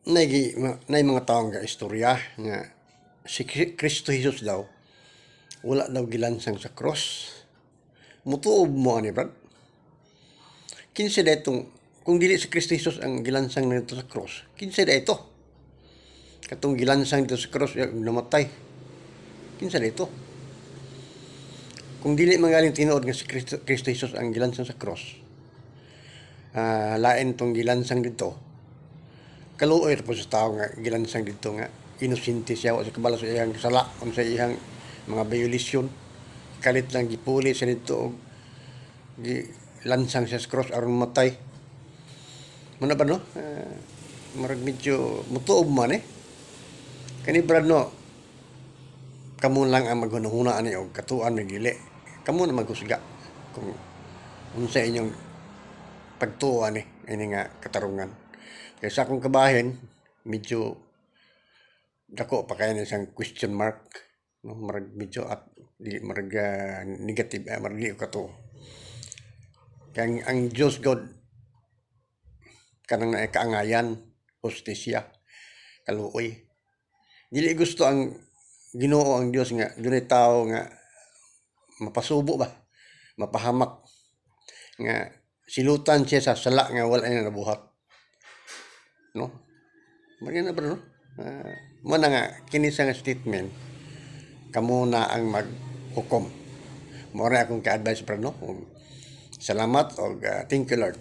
nay mga taong nga istorya nga si Kristo Jesus daw wala daw gilansang sa cross. Mutuob mo ani brad. Kinsa daytong kung dili si Kristo Jesus ang gilansang nito sa cross, kinsa dayto? Katong gilansang dito sa cross namatay. Kinsa dayto? Kung dili magaling tinuod nga si Kristo Jesus ang gilansang sa cross, lain tong gilansang dito. Kaluoy po sa tao nga gilansang dito nga inosente siya sa kabalo sa iyang sala o sa iyang mga violasyon. Kalit lang gipuli siya dito og gilansang siya sa cross aron matay. Muna ba no? Marag medyo mutuob man Kani brad no, kamo lang ang maghunahuna ani og katuan may dili. Kamo na maghusga kung unsa inyong pagtuo ini nga katarungan. Kaya sa akong kabahin, medyo dako pa kaya na isang question mark. No? Marag medyo at marag negative, marag di ko to. Kaya ang Diyos God, kanang na kaangayan, hostisya, kaluoy. Dili gusto ang Ginoo ang Dios nga dunay tao nga mapasubo ba, mapahamak nga silutan siya sa sala nga wala na nabuhat. No? Maganda ba no? Muna nga, kini sa nga statement, kamo na ang maghukom. Muna akong ka-advise pa no? Salamat o thank you Lord.